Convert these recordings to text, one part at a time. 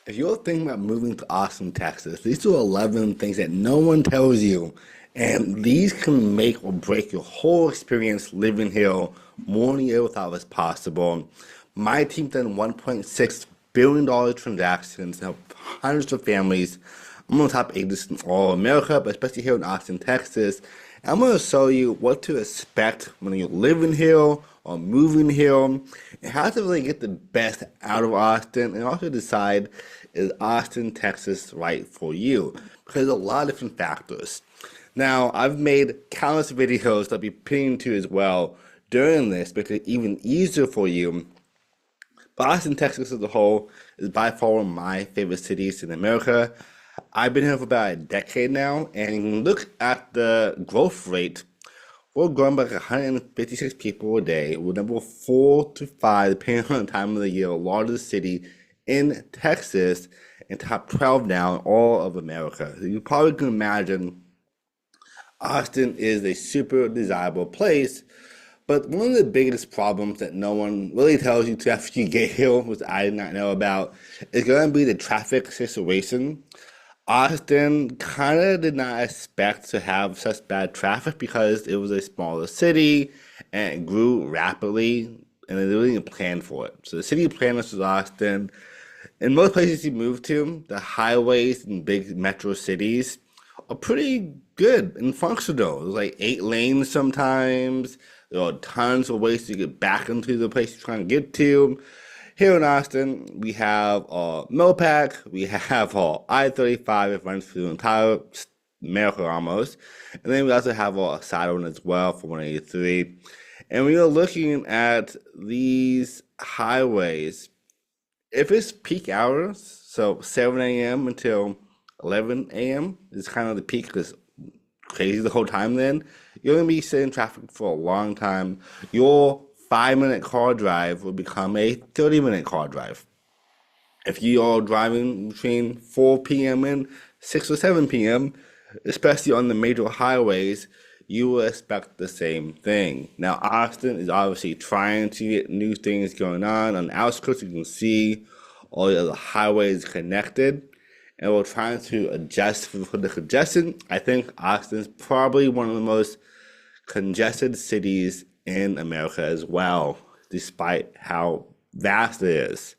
If you're thinking about moving to Austin, Texas, these are 11 things that no one tells you. And these can make or break your whole experience living here more than you ever thought was possible. My team done $1.6 billion transactions to help hundreds of families. I'm one of the top agents in all America, but especially here in Austin, Texas. And I'm going to show you what to expect when you're living here or moving here, and how to really get the best out of Austin, and also decide, is Austin, Texas right for you? Because there's a lot of different factors. Now, I've made countless videos that I'll be pinning to as well during this, make it even easier for you. But Austin, Texas as a whole is by far one of my favorite cities in America. I've been here for about a decade now, and you can look at the growth rate. We're growing by like 156 people a day. We're number 4 to 5, depending on the time of the year, largest city in Texas, and top 12 now in all of America. So you probably can imagine Austin is a super desirable place, but one of the biggest problems that no one really tells you to after you get here, which I did not know about, is going to be the traffic situation. Austin kind of did not expect to have such bad traffic because it was a smaller city and it grew rapidly, and they really didn't plan for it. So the city planners of Austin, in most places you move to, the highways in big metro cities are pretty good and functional. There's like 8 lanes sometimes. There are tons of ways to get back into the place you're trying to get to. Here in Austin, we have MoPac, we have I-35, it runs through the entire America almost. And then we also have a side one as well for 183. And we are looking at these highways. If it's peak hours, so 7 a.m. until 11 a.m. is kind of the peak because crazy the whole time then, you're going to be sitting in traffic for a long time. Your 5-minute car drive will become a 30-minute car drive. If you are driving between 4 p.m. and 6 or 7 p.m., especially on the major highways, you will expect the same thing. Now, Austin is obviously trying to get new things going on. On the outskirts, you can see all the other highways connected, and we're trying to adjust for the congestion. I think Austin is probably one of the most congested cities in America as well, despite how vast it is.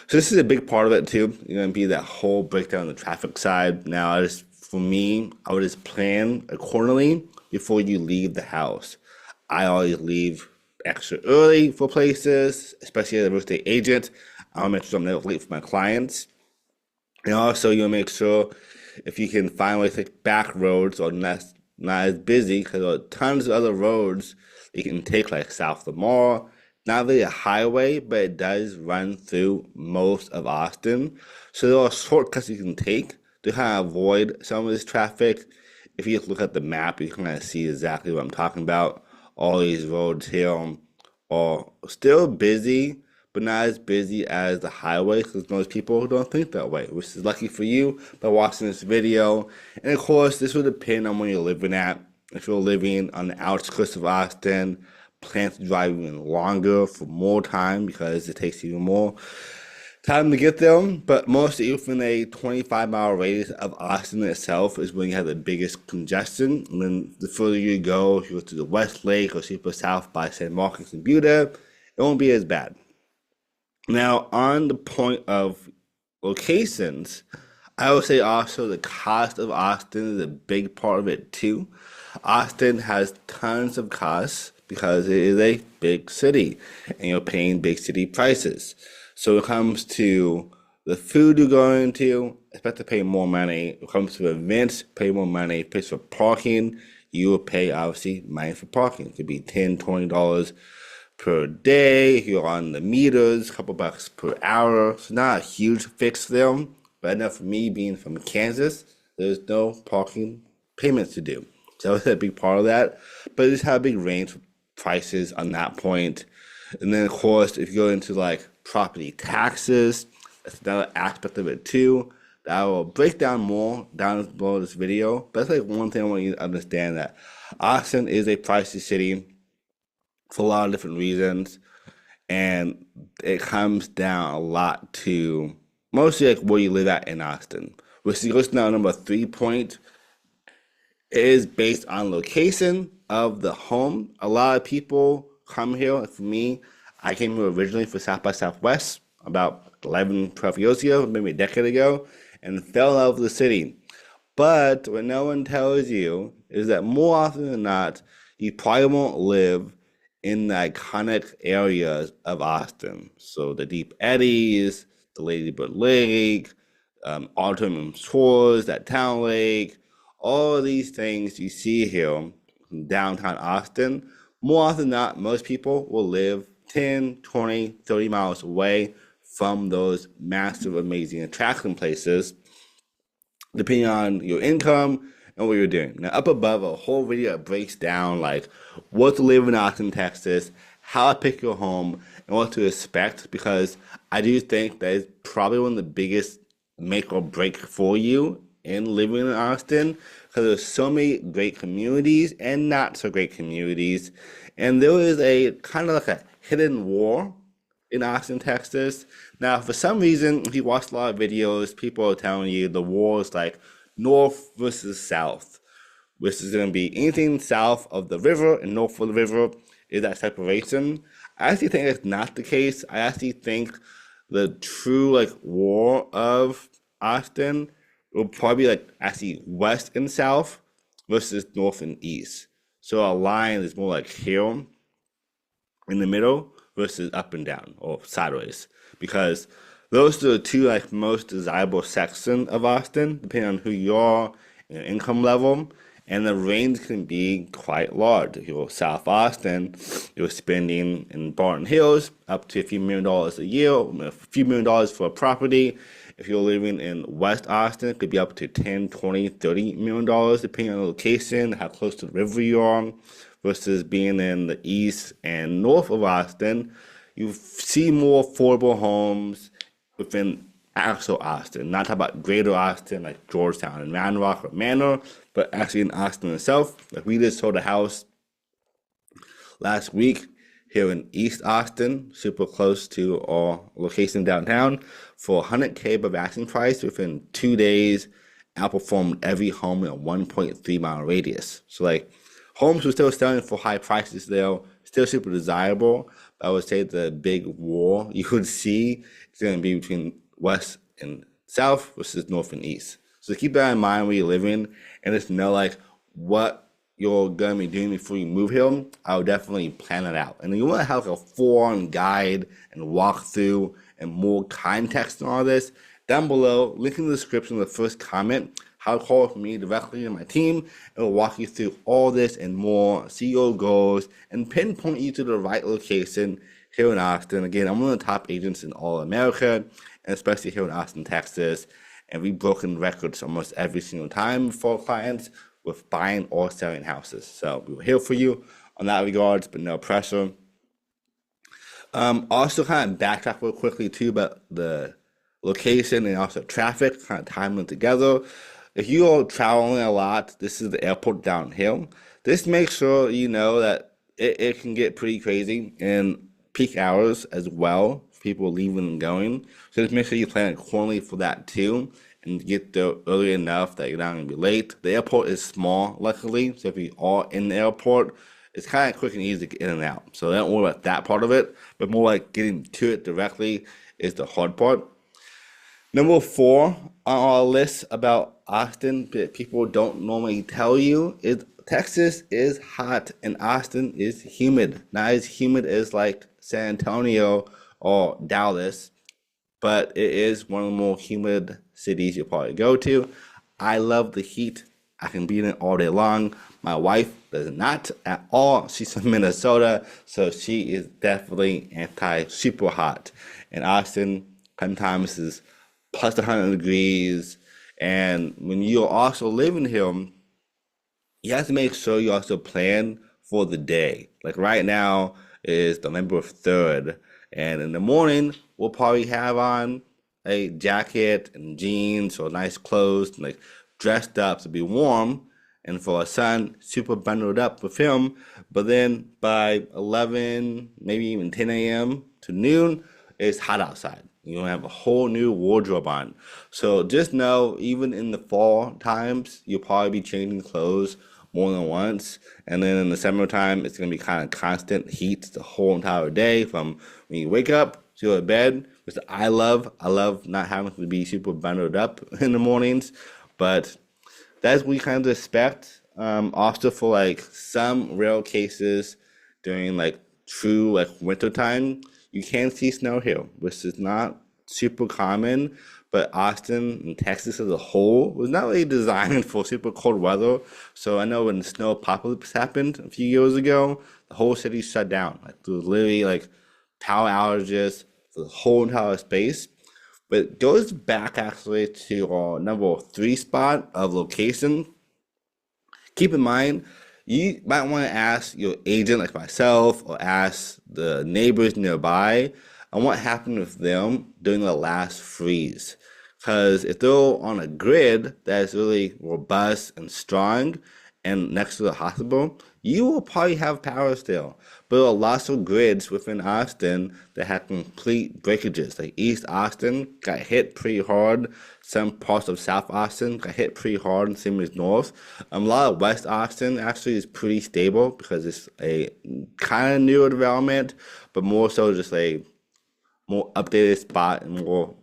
So this is a big part of it too. You're gonna be that whole breakdown on the traffic side. Now, for me, I would just plan accordingly before you leave the house. I always leave extra early for places, especially as a real estate agent. I'll make sure I'm never late for my clients. And also, you'll make sure if you can find ways to take back roads or not as busy, because there are tons of other roads you can take, like South Lamar. Not really a highway, but it does run through most of Austin. So there are shortcuts you can take to kind of avoid some of this traffic. If you just look at the map, you can kind of see exactly what I'm talking about. All these roads here are still busy, but not as busy as the highway, because most people don't think that way, which is lucky for you by watching this video. And of course, this will depend on where you're living at. If you're living on the outskirts of Austin, plan to drive even longer for more time because it takes even more time to get there. But mostly within a 25-mile radius of Austin itself is when you have the biggest congestion. And then the further you go, if you go to the West Lake or super south by San Marcos and Buda, it won't be as bad. Now, on the point of locations, I would say also the cost of Austin is a big part of it too. Austin has tons of costs because it is a big city and you're paying big city prices. So when it comes to the food you're going to, expect to pay more money. When it comes to events, pay more money. Pay for parking, you will pay obviously money for parking. It could be $10, $20 per day. If you're on the meters, a couple bucks per hour. So not a huge fix there, but enough for me being from Kansas, there's no parking payments to do. So that was a big part of that. But it just had a big range of prices on that point. And then of course, if you go into like property taxes, that's another aspect of it too, that I will break down more down below this video. But that's like one thing I want you to understand, that Austin is a pricey city for a lot of different reasons. And it comes down a lot to mostly like where you live at in Austin. Which goes now number 3 point is based on location of the home. A lot of people come here. Like for me, I came here originally for South by Southwest about 11, 12 years ago, maybe a decade ago, and fell in love with the city. But what no one tells you is that more often than not, you probably won't live in the iconic areas of Austin. So the Deep Eddies, the Lady Bird Lake, Autumn Shores, that Town Lake, all of these things you see here in downtown Austin. More often than not, most people will live 10, 20, 30 miles away from those massive, amazing attraction places, depending on your income and what you're doing. Now, up above, a whole video that breaks down like what to live in Austin, Texas, how to pick your home, and what to expect, because I do think that is probably one of the biggest make or break for you in living in Austin, because there's so many great communities and not so great communities. And there is a kind of like a hidden war in Austin, Texas. Now, for some reason, if you watch a lot of videos, people are telling you the war is like north versus south, which is going to be anything south of the river and north of the river is that separation. I actually think that's not the case. I actually think the true like war of Austin will probably be like actually west and south versus north and east. So a line is more like here in the middle versus up and down or sideways, because those are the two like most desirable sections of Austin, depending on who you are and your income level, and the range can be quite large. If you're South Austin, you're spending in Barton Hills up to a few $1 million a year, a few $1 million for a property. If you're living in West Austin, it could be up to 10, 20, 30 million dollars, depending on the location, how close to the river you are, versus being in the east and north of Austin. You see more affordable homes within actual Austin, not talking about greater Austin like Georgetown and Round Rock or Manor, but actually in Austin itself. Like we just sold a house last week here in East Austin, super close to our location downtown, for $100K above asking price. Within 2 days, outperformed every home in a 1.3 mile radius. So like homes were still selling for high prices there, still super desirable. But I would say the big war you would see is going to be between west and south versus north and east. So keep that in mind where you're living, and just know like what you're gonna be doing before you move here. I would definitely plan it out. And you want to have like a full-on guide and walkthrough and more context on all this. Down below, link in the description, the first comment, how to call with me directly and my team, and we'll walk you through all this and more, see your goals, and pinpoint you to the right location here in Austin. Again, I'm one of the top agents in all America, and especially here in Austin, Texas. And we've broken records almost every single time for clients with buying or selling houses. So we were here for you on that regards, but no pressure. Also kind of backtrack real quickly too about the location and also traffic, kind of tying them together. If you are traveling a lot, this is the airport downhill. Just make sure you know that it can get pretty crazy in peak hours as well, people leaving and going. So just make sure you plan accordingly for that too, and get there early enough that you're not going to be late. The airport is small, luckily, so if you are in the airport, it's kind of quick and easy to get in and out. So don't worry about that part of it, but more like getting to it directly is the hard part. Number 4 on our list about Austin that people don't normally tell you is Texas is hot and Austin is humid. Not as humid as like San Antonio or Dallas, but it is one of the more humid cities you'll probably go to. I love the heat. I can be in it all day long. My wife does not at all. She's from Minnesota, so she is definitely anti-super hot. And Austin sometimes is plus 100 degrees. And when you're also living here, you have to make sure you also plan for the day. Like right now is November 3rd, and in the morning, we'll probably have on a jacket and jeans or nice clothes, like dressed up to be warm. And for our son, super bundled up with him. But then by 11, maybe even 10 a.m. to noon, it's hot outside. You're gonna have a whole new wardrobe on. So just know, even in the fall times, you'll probably be changing clothes more than once. And then in the summertime, it's gonna be kind of constant heat the whole entire day from when you wake up to go to bed, which I love. I love not having to be super bundled up in the mornings, but that's what we kind of expect. Also for like some rare cases during like true like winter time, you can see snow here, which is not super common. But Austin and Texas as a whole was not really designed for super cold weather. So I know when the snow apocalypse happened a few years ago, the whole city shut down. Like there was literally like power outages for the whole entire space. But it goes back actually to our number three spot of location. Keep in mind, you might want to ask your agent, like myself, or ask the neighbors nearby on what happened with them during the last freeze. Because if they're on a grid that is really robust and strong and next to the hospital, you will probably have power still. But there are lots of grids within Austin that have complete breakages. Like East Austin got hit pretty hard. Some parts of South Austin got hit pretty hard, and same as North. A lot of West Austin actually is pretty stable because it's a kind of newer development, but more so just a more updated spot and more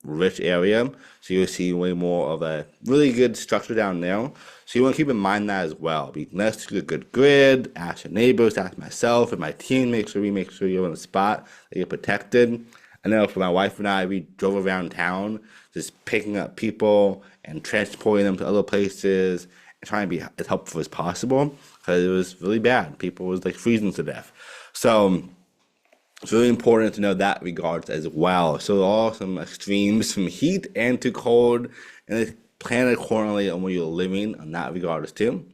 rich area. So you'll see way more of a really good structure down there. So you want to keep in mind that as well. Be next to a good grid, ask your neighbors, ask myself and my team, make sure you're in a spot that you're protected. I know for my wife and I, we drove around town just picking up people and transporting them to other places and trying to be as helpful as possible because it was really bad. People was like freezing to death. So it's really important to know that regards as well. So there are some extremes from heat and to cold, and plan accordingly on where you're living on that regards too.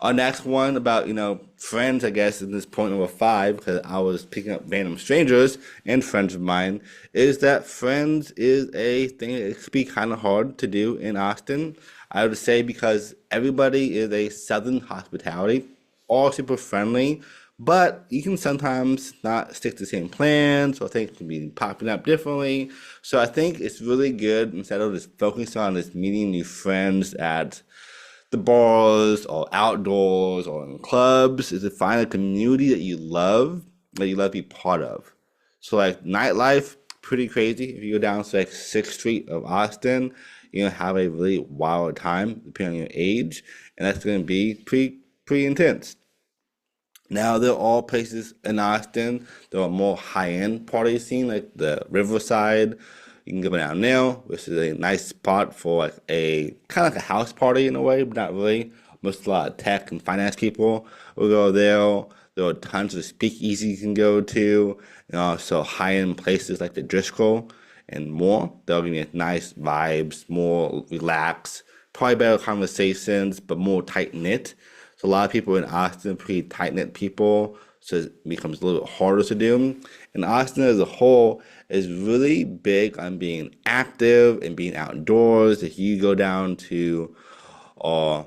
Our next one about, friends, I guess, in this point number 5, because I was picking up random strangers and friends of mine, is that friends is a thing that can be kind of hard to do in Austin. I would say because everybody is a Southern hospitality, all super friendly, but you can sometimes not stick to the same plans or things can be popping up differently. So I think it's really good instead of just focusing on just meeting new friends at the bars or outdoors or in clubs, is to find a community that you love to be part of. So like nightlife, pretty crazy. If you go down to like 6th Street of Austin, you're gonna have a really wild time depending on your age, and that's gonna be pretty intense. Now there are all places in Austin. There are more high-end party scene, like the Riverside. You can go down there, which is a nice spot for like a kind of like a house party in a way, but not really. Most a lot of tech and finance people will go there. There are tons of speakeasy you can go to, and also high-end places like the Driscoll and more. They'll give you nice vibes, more relaxed, probably better conversations, but more tight-knit. So a lot of people in Austin, pretty tight-knit people, so it becomes a little bit harder to do. And Austin as a whole is really big on being active and being outdoors. If you go down to uh,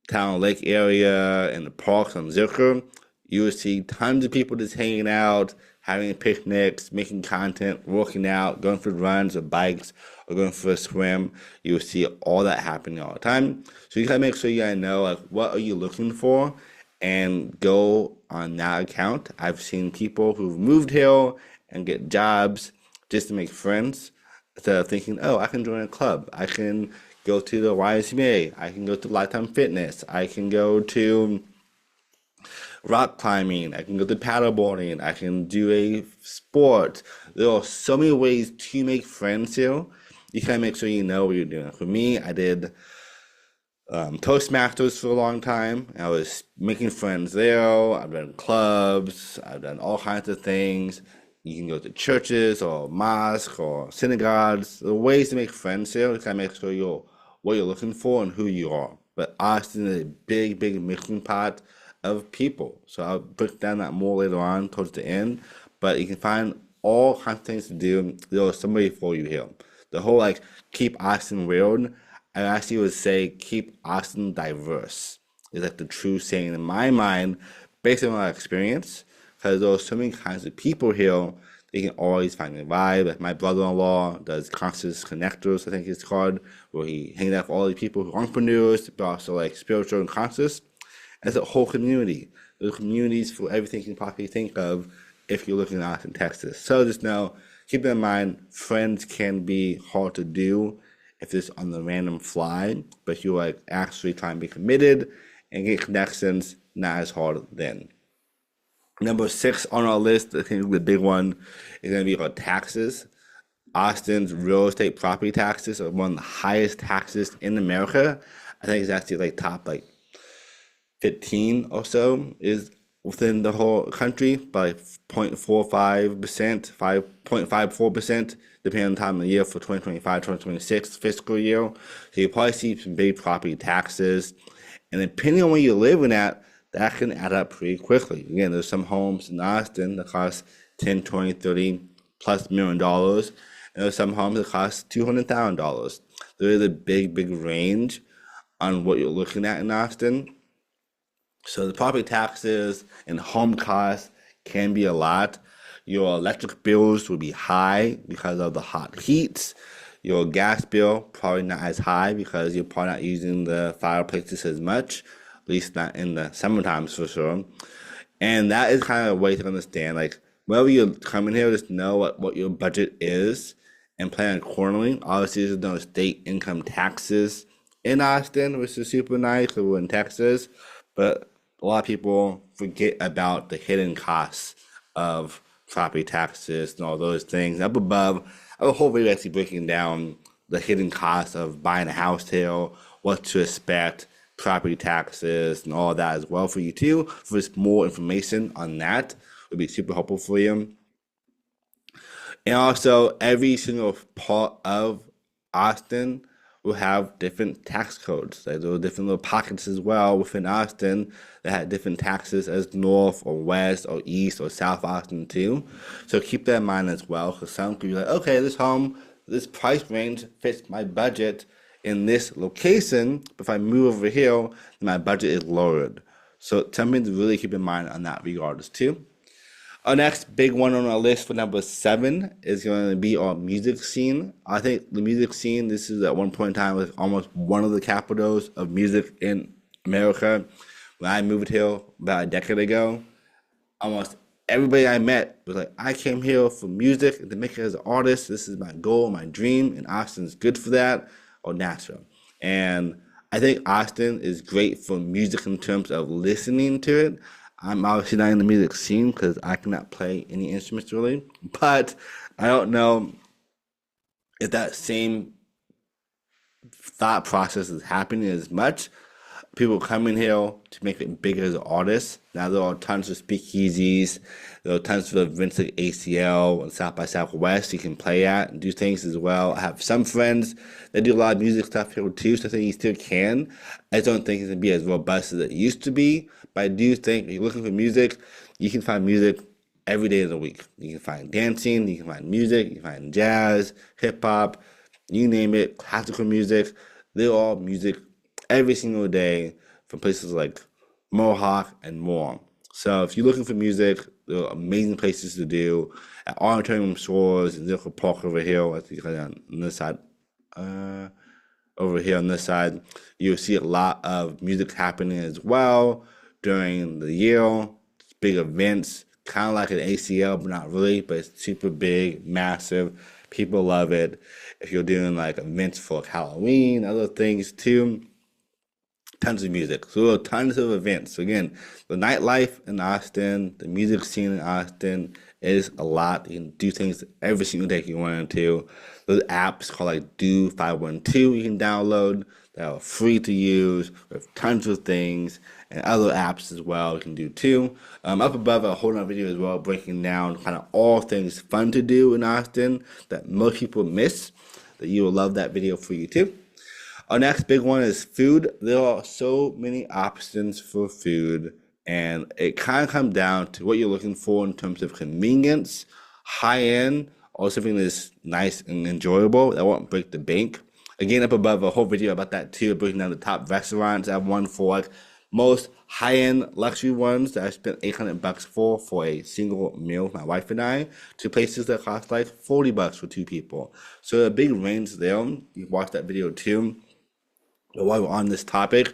Town Lake area and the parks on Zilker, you will see tons of people just hanging out, having picnics, making content, working out, going for runs or bikes, or going for a swim. You will see all that happening all the time. So you gotta make sure you gotta know like what are you looking for and go on that account. I've seen people who've moved here and get jobs just to make friends instead of thinking, oh, I can join a club. I can go to the YMCA. I can go to Lifetime Fitness. I can go to rock climbing. I can go to paddleboarding. I can do a sport. There are so many ways to make friends here. You gotta make sure you know what you're doing. For me, I did Toastmasters for a long time. I was making friends there. I've done clubs. I've done all kinds of things. You can go to churches or mosques or synagogues. There are ways to make friends here. You gotta make sure you're what you're looking for and who you are. But Austin is a big, big mixing pot of people. So I'll break down that more later on towards the end. But you can find all kinds of things to do. There's somebody for you here. The whole like keep Austin weird, I actually would say keep Austin diverse is like the true saying in my mind, based on my experience, because there are so many kinds of people here You can always find a vibe. Like my brother-in-law does Conscious Connectors, I think it's called, where he hangs out with all these people who are entrepreneurs, but also like spiritual and conscious. As a whole community. There's communities for everything you can possibly think of if you're looking at Austin, Texas. So just know, keep in mind, friends can be hard to do if it's on the random fly, but if you like actually try and be committed and get connections, not as hard then. Number 6 on our list, I think the big one is going to be about taxes. Austin's real estate property taxes are one of the highest taxes in America. I think it's actually like top like 15 or so is within the whole country by 0.45%, 5.54%, depending on the time of the year for 2025, 2026 fiscal year. So you probably see some big property taxes. And depending on where you're living at, that can add up pretty quickly. Again, there's some homes in Austin that cost 10, 20, 30 plus $1 million. And there's some homes that cost $200,000. There is a big, big range on what you're looking at in Austin. So the property taxes and home costs can be a lot. Your electric bills will be high because of the hot heat. Your gas bill probably not as high because you're probably not using the fireplaces as much, at least not in the summer times for sure. And that is kind of a way to understand, like, whenever you're coming here, just know what your budget is and plan accordingly. Obviously, there's no state income taxes in Austin, which is super nice because we're in Texas, but a lot of people forget about the hidden costs of property taxes and all those things. Up above, I have a whole video actually breaking down the hidden costs of buying a house here, what to expect, property taxes, and all that as well for you too. For just more information on that, would be super helpful for you. And also, every single part of Austin will have different tax codes. Like there are different little pockets as well within Austin that had different taxes as north or west or east or south Austin too. So keep that in mind as well, because some could be like, okay, this home, this price range fits my budget in this location, but if I move over here, then my budget is lowered. So something to really keep in mind on that regardless too. Our next big one on our list for number 7 is going to be our music scene. I think the music scene, this is at one point in time was almost one of the capitals of music in America. When I moved here about a decade ago, almost everybody I met was like, I came here for music and to make it as an artist. This is my goal, my dream, and Austin's good for that, or Nashville. And I think Austin is great for music in terms of listening to it. I'm obviously not in the music scene because I cannot play any instruments really, but I don't know if that same thought process is happening as much. People coming here to make it bigger as artists. Now there are tons of speakeasies, there are tons of events like ACL and South by Southwest you can play at and do things as well. I have some friends that do a lot of music stuff here too, so I think you still can. I just don't think it's gonna be as robust as it used to be, but I do think if you're looking for music, you can find music every day of the week. You can find dancing, you can find music, you can find jazz, hip hop, you name it, classical music. They're all music every single day from places like Mohawk and more. So if you're looking for music, there are amazing places to do at Auditorium Shores and Zilker Park over here. I think on this side, over here on this side, you'll see a lot of music happening as well during the year. Big events, kind of like an ACL, but not really, but it's super big, massive. People love it. If you're doing like events for Halloween, other things too, tons of music. So there are tons of events. So again, the nightlife in Austin, the music scene in Austin is a lot. You can do things every single day if you wanted to. Those apps called like Do 512 you can download that are free to use with tons of things and other apps as well you can do too. Up above a whole other video as well breaking down kind of all things fun to do in Austin that most people miss, that you will love that video for you too. Our next big one is food. There are so many options for food, and it kind of comes down to what you're looking for in terms of convenience, high end, or something that's nice and enjoyable that won't break the bank. Again, up above a whole video about that too, breaking down the top restaurants. I have one for like Most high-end luxury ones that I spent $800 for a single meal with my wife and I, to places that cost like $40 for two people. So a big range there. You can watch that video too. But while we're on this topic,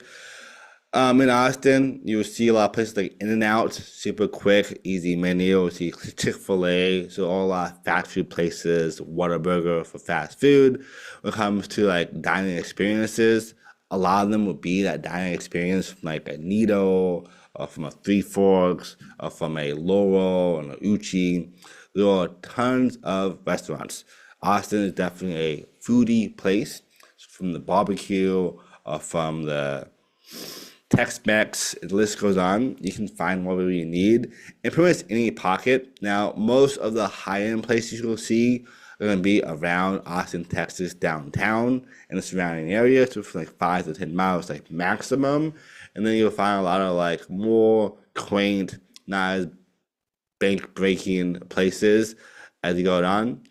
in Austin, you'll see a lot of places like In-N-Out, super quick, easy menu. You'll see Chick-fil-A, so all a lot of fast food places, Whataburger for fast food. When it comes to like dining experiences, a lot of them will be that dining experience from like a Nido, or from a Three Forks, or from a Laurel and a Uchi. There are tons of restaurants. Austin is definitely a foodie place, from the barbecue, or from the Tex-Mex, the list goes on. You can find whatever you need in pretty much any pocket. Now, most of the high-end places you'll see are going to be around Austin, Texas, downtown, and the surrounding areas, so for like 5 to 10 miles, like maximum. And then you'll find a lot of like more quaint, not as bank-breaking places as you go on.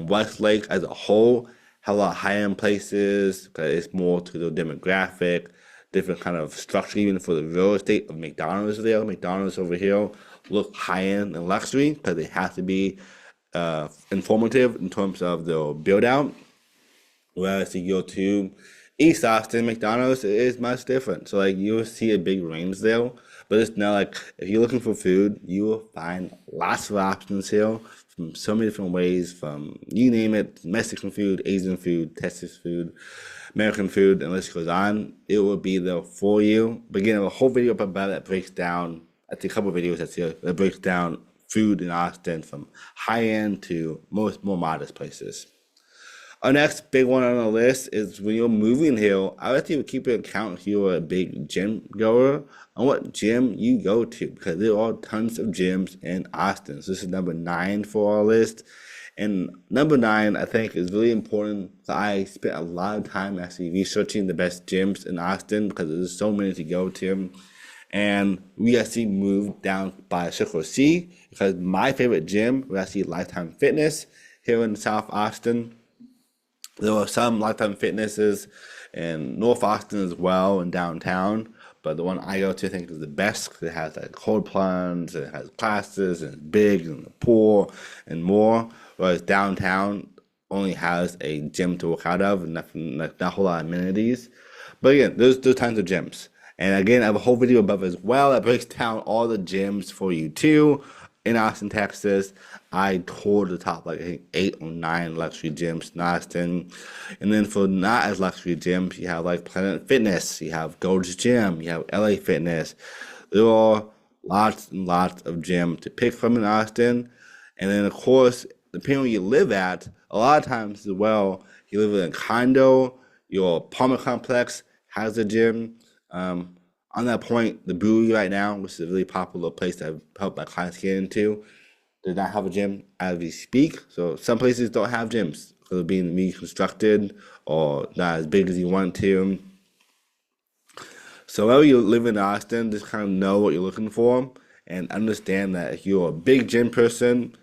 Westlake as a whole have a lot of high-end places because it's more to the demographic, different kind of structure, even for the real estate of McDonald's there. McDonald's over here look high-end and luxury because they have to be informative in terms of their build-out. Whereas you go to East Austin, McDonald's is much different. So like you'll see a big range there, but it's not like if you're looking for food, you will find lots of options here from so many different ways, from you name it, Mexican food, Asian food, Texas food, American food, and the list goes on. It will be there for you. But again, a whole video about that breaks down, I think a couple of videos that's here, that breaks down food in Austin from high-end to more modest places. Our next big one on the list is when you're moving here, I would say keep an account if you're a big gym goer on what gym you go to, because there are tons of gyms in Austin. So this is number 9 for our list. And number 9, I think, is really important. So I spent a lot of time actually researching the best gyms in Austin because there's so many to go to. And we actually moved down by Circle C because my favorite gym was actually Lifetime Fitness here in South Austin. There are some Lifetime Fitnesses in North Austin as well and downtown, but the one I go to I think is the best because it has like cold plunge, it has classes, and it's big, and a pool, and more. Whereas downtown only has a gym to work out of and nothing, like not a whole lot of amenities. But again, there's tons of gyms. And again, I have a whole video above as well that breaks down all the gyms for you too. In Austin, Texas, I toured the top like I think 8 or 9 luxury gyms in Austin. And then for not as luxury gyms, you have like Planet Fitness, you have Gold's Gym, you have LA Fitness. There are lots and lots of gyms to pick from in Austin. And then of course, depending on where you live at, a lot of times as well, you live in a condo, your apartment complex has a gym. On that point, the Brewery right now, which is a really popular place that I've helped my clients get into, does not have a gym as we speak. So some places don't have gyms because of being reconstructed or not as big as you want to. So wherever you live in Austin, just kind of know what you're looking for and understand that if you're a big gym person,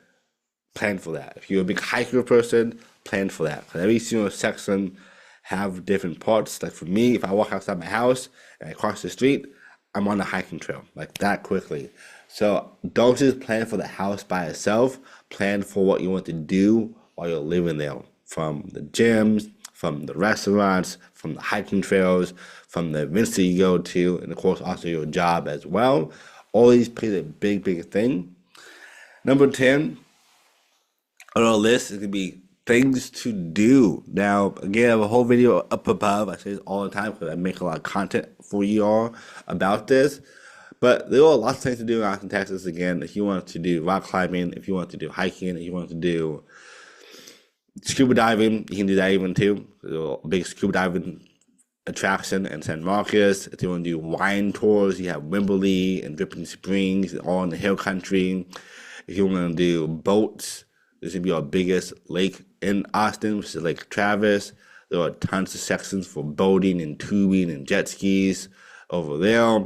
plan for that. If you're a big hiker person, plan for that. Because every single section have different parts. Like for me, if I walk outside my house and I cross the street, I'm on a hiking trail like that quickly. So don't just plan for the house by itself. Plan for what you want to do while you're living there. From the gyms, from the restaurants, from the hiking trails, from the events that you go to, and of course also your job as well. All these play a big, big thing. Number 10 on our list is going to be things to do. Now, again, I have a whole video up above. I say this all the time because I make a lot of content for you all about this. But there are lots of things to do in Austin, Texas. Again, if you want to do rock climbing, if you want to do hiking, if you want to do scuba diving, you can do that even too. There's a big scuba diving attraction in San Marcos. If you want to do wine tours, you have Wimberley and Dripping Springs, all in the hill country. If you want to do boats, this would be our biggest lake in Austin, which is Lake Travis. There are tons of sections for boating and tubing and jet skis over there.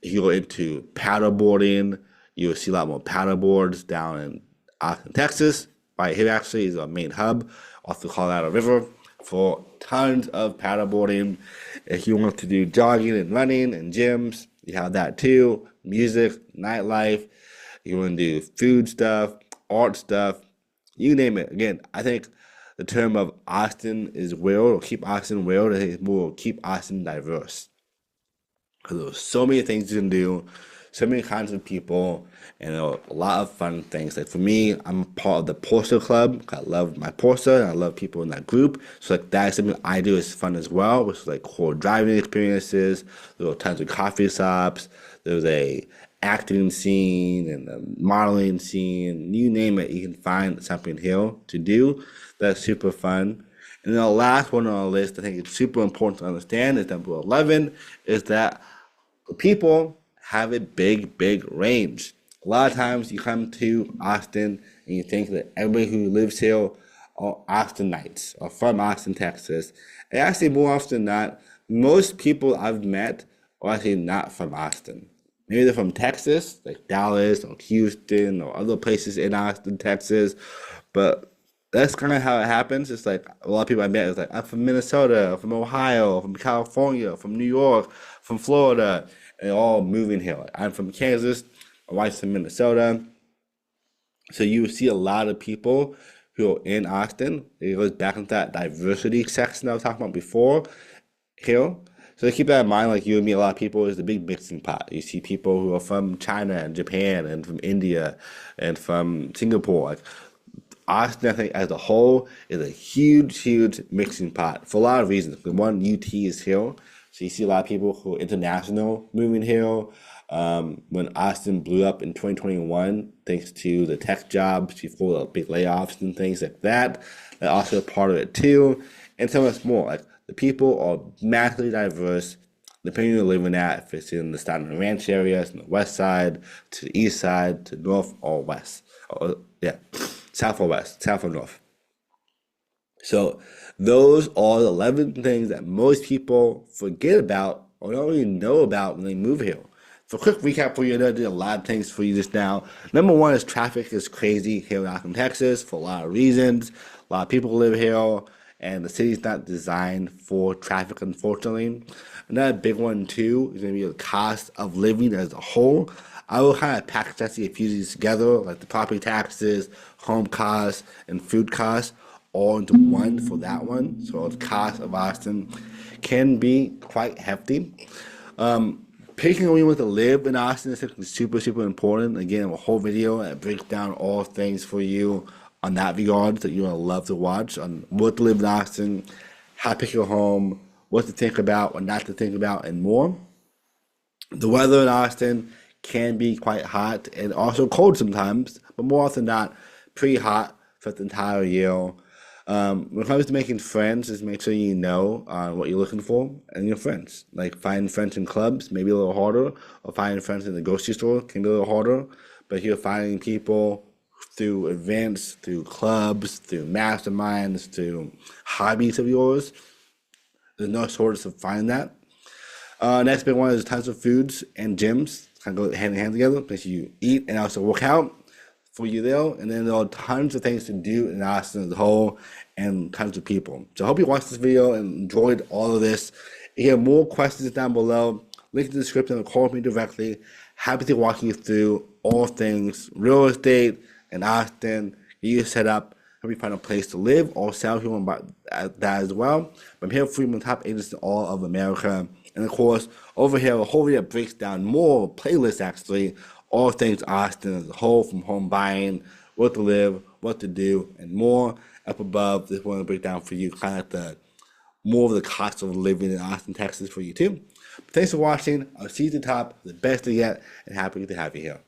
If you're into paddleboarding, you'll see a lot more paddleboards down in Austin, Texas. Right here actually is our main hub off the Colorado River for tons of paddleboarding. If you want to do jogging and running and gyms, You have that too. Music, nightlife. You want to do food stuff, art stuff, you name it. Again, I think the term of Austin is real, or keep Austin real. I think it's more keep Austin diverse. Because there's so many things you can do, so many kinds of people, and there are a lot of fun things. Like for me, I'm part of the Poster Club. I love my poster, and I love people in that group. So like that's something I do is fun as well, which is like cool driving experiences. There are tons of coffee shops. There's a acting scene and a modeling scene. You name it, you can find something here to do. That's super fun. And then the last one on our list, I think it's super important to understand, is number 11, is that people have a big range. A lot of times you come to Austin and you think that everybody who lives here are Austinites or from Austin, Texas. And actually, more often than not, most people I've met are actually not from Austin. Maybe they're from Texas, like Dallas or Houston or other places in Austin, Texas, but that's kind of how it happens. It's like a lot of people I met is like, I'm from Minnesota, from Ohio, from California, from New York, from Florida, and they're all moving here. Like, I'm from Kansas, my wife's from Minnesota. So you see a lot of people who are in Austin. It goes back into that diversity section I was talking about before here. So keep that in mind, like you and me, a lot of people is a big mixing pot. You see people who are from China and Japan and from India and from Singapore. Like Austin, I think, as a whole, is a huge mixing pot for a lot of reasons. One, UT is here, so you see a lot of people who are international moving here. When Austin blew up in 2021, thanks to the tech jobs, before the big layoffs and things like that, that's also a part of it too. And so much more. Like the people are massively diverse, depending on where you're living at, if it's in the Staten Ranch areas, from the west side, to the east side, to north or west. South or west, south or north. So those are the 11 things that most people forget about or don't even know about when they move here. So quick recap for you, I did a lot of things for you just now. Number one is traffic is crazy here in Austin, Texas for a lot of reasons. A lot of people live here and the city's not designed for traffic, unfortunately. Another big one too is going to be the cost of living as a whole. I will kind of package a few of these together, like the property taxes, home costs, and food costs, all into one for that one. So the cost of Austin can be quite hefty. Picking where you want to live in Austin is super important. Again, a whole video that breaks down all things for you on that regard that you're going to love to watch on what to live in Austin, how to pick your home, what to think about, what not to think about, and more. The weather in Austin can be quite hot and also cold sometimes, but more often than not, pretty hot for the entire year. When it comes to making friends, just make sure you know what you're looking for and your friends. Like finding friends in clubs, maybe a little harder, or finding friends in the grocery store can be a little harder. But if you're finding people through events, through clubs, through masterminds, through hobbies of yours, there's no shortage of finding that. Next big one is tons of foods and gyms. Kind of go hand in hand together. Place you eat and also work out for you there. And then there are tons of things to do in Austin as a whole and tons of people. So I hope you watched this video and enjoyed all of this. If you have more questions down below, link in the description or call me directly. Happy to walk you through all things real estate in Austin, get you set up, help you find a place to live or sell if you want about that as well. I'm here for you, top agents in all of America. And of course, over here, a whole video breaks down more playlists actually, all things Austin as a whole, from home buying, what to live, what to do, and more. Up above, this one to break down for you kind of the more of the cost of living in Austin, Texas for you too. But thanks for watching. I'll see you at the top, the best of yet, and happy to have you here.